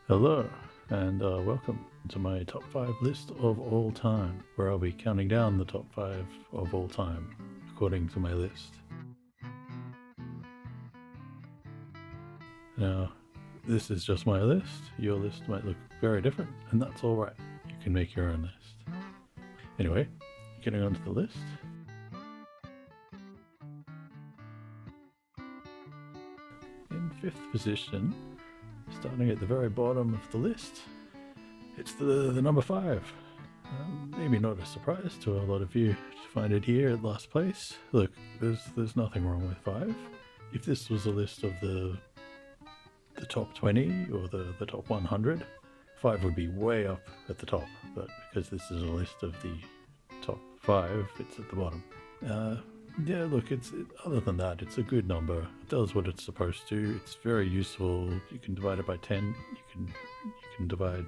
Hello, and welcome to my top 5 list of all time, where I'll be counting down the top 5 of all time, according to my list. Now, this is just my list. Your list might look very different, and that's alright. You can make your own list. Anyway, getting onto the list. In 5th position, starting at the very bottom of the list, it's the number 5. Maybe not a surprise to a lot of you to find it here at last place. Look, there's nothing wrong with 5. If this was a list of the top 20 or the top 100, 5 would be way up at the top. But because this is a list of the top 5, it's at the bottom. Yeah, look, other than that, it's a good number. It does what it's supposed to. It's very useful. You can divide it by 10. You can divide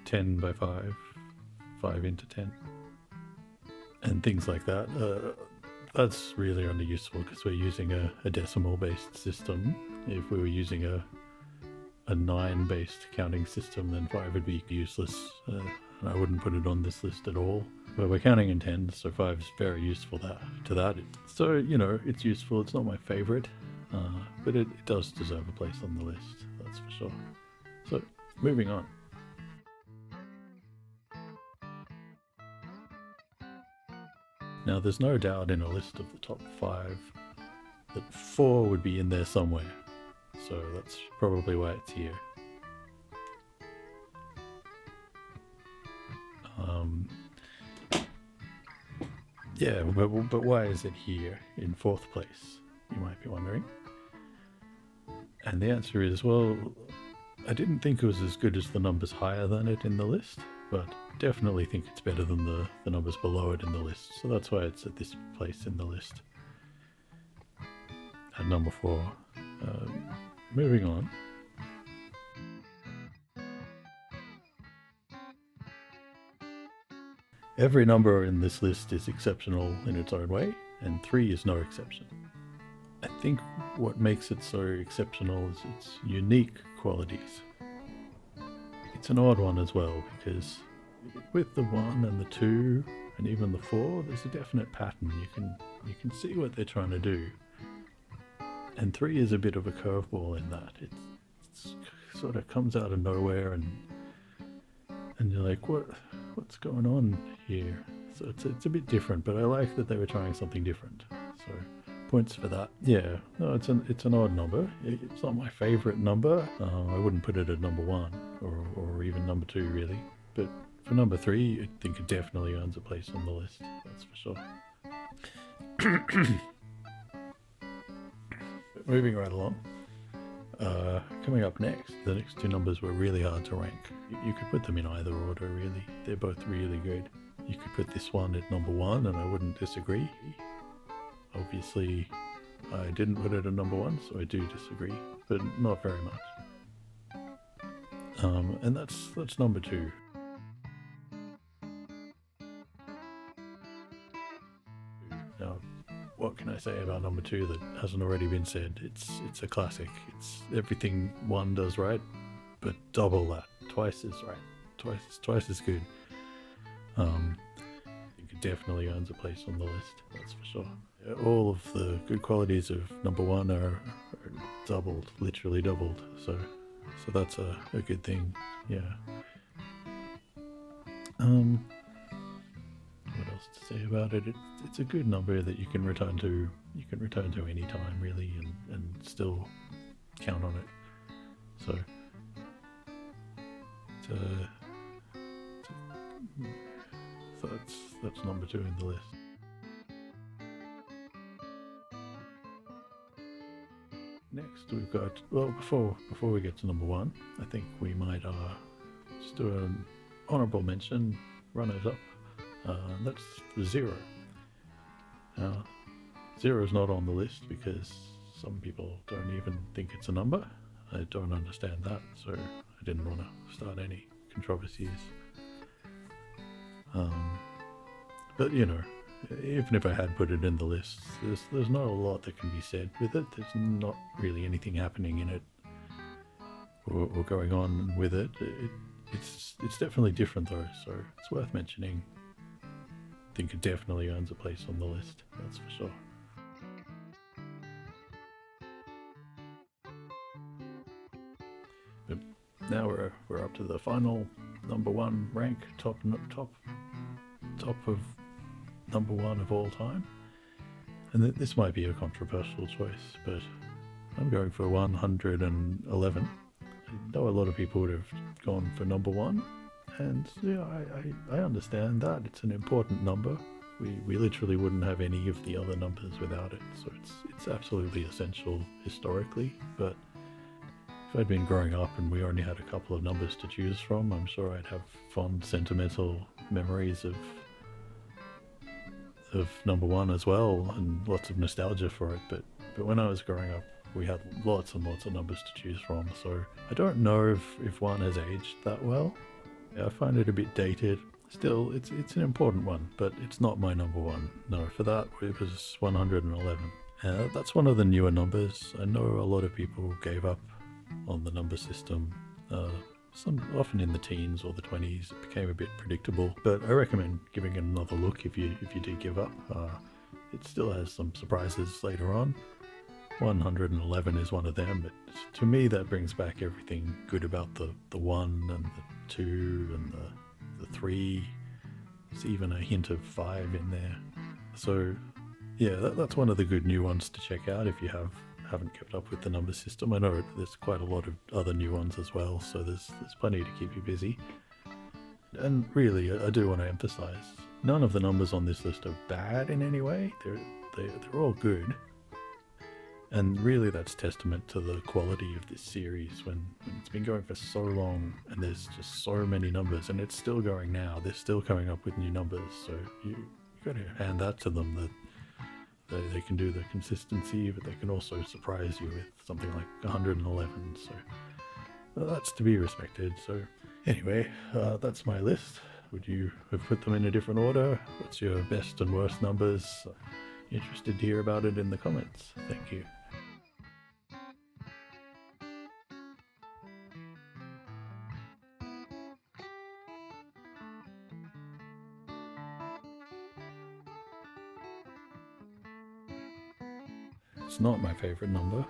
10 by 5, 5 into 10, and things like that. That's really only useful because we're using a decimal-based system. If we were using a 9-based counting system, then 5 would be useless, and I wouldn't put it on this list at all. But we're counting in tens, so 5 is very useful to that. So, it's useful. It's not my favorite, but it does deserve a place on the list, that's for sure. So, moving on. Now, there's no doubt in a list of the top 5 that 4 would be in there somewhere. So that's probably why it's here. Yeah, but why is it here in 4th place, you might be wondering? And the answer is, well, I didn't think it was as good as the numbers higher than it in the list, but definitely think it's better than the numbers below it in the list. So that's why it's at this place in the list, at number 4. Moving on. Every number in this list is exceptional in its own way, and 3 is no exception. I think what makes it so exceptional is its unique qualities. It's an odd one as well, because with the 1 and the 2 and even the 4, there's a definite pattern. You can see what they're trying to do. And 3 is a bit of a curveball in that. It sort of comes out of nowhere, and you're like, what's going on here? So it's a bit different, but I like that they were trying something different. So points for that. Yeah, no, it's an odd number. It's not my favorite number. I wouldn't put it at number 1 or even number 2 really. But for number 3, I think it definitely earns a place on the list. That's for sure. Moving right along. Coming up next, the next 2 numbers were really hard to rank. You could put them in either order, really. They're both really good. You could put this one at number 1, and I wouldn't disagree. Obviously, I didn't put it at number 1, so I do disagree, but not very much. And that's number 2. Now, what can I say about number 2 that hasn't already been said? It's a classic. It's everything 1 does right, but double that. Twice as right. Twice as good. I think it definitely earns a place on the list, that's for sure. All of the good qualities of number 1 are doubled, literally doubled. So that's a good thing. Yeah. What else to say about it? It's a good number that you can return to. You can return to any time really, and still count on it. So that's number 2 in the list. Next we've got, well, before we get to number 1, I think we might just do an honourable mention, runners up. That's the 0. Now, 0 is not on the list because some people don't even think it's a number. I don't understand that, so I didn't want to start any controversies. But even if I had put it in the list, there's not a lot that can be said with it. There's not really anything happening in it or going on with it. It's definitely different though, so it's worth mentioning. I think it definitely earns a place on the list, that's for sure. But now we're up to the final number one rank, top of number one of all time. And this might be a controversial choice, but I'm going for 111. I know a lot of people would have gone for number one, and yeah, I understand that. It's an important number. We literally wouldn't have any of the other numbers without it, so it's absolutely essential historically. But if I'd been growing up and we only had a couple of numbers to choose from, I'm sure I'd have fond sentimental memories of number one as well, and lots of nostalgia for it. But when I was growing up, we had lots and lots of numbers to choose from, so I don't know if one has aged that well. Yeah, I find it a bit dated. Still, it's an important one, but it's not my number one. No, for that it was 111. That's one of the newer numbers. I know a lot of people gave up on the number system. Some often in the teens or the 20s, it became a bit predictable. But I recommend giving it another look if you did give up. It still has some surprises later on. 111 is one of them, but to me that brings back everything good about the 1 and the 2 and the 3. There's even a hint of 5 in there. So yeah, that's one of the good new ones to check out if you haven't kept up with the number system. I know there's quite a lot of other new ones as well, so there's plenty to keep you busy. And really, I do want to emphasize, none of the numbers on this list are bad in any way. They're all good. And really that's testament to the quality of this series when it's been going for so long and there's just so many numbers, and it's still going now. They're still coming up with new numbers, so you got to hand that to them, that they can do the consistency, but they can also surprise you with something like 111. So that's to be respected. So anyway, that's my list. Would you have put them in a different order? What's your best and worst numbers? Interested to hear about it in the comments. Thank you. It's not my favorite number.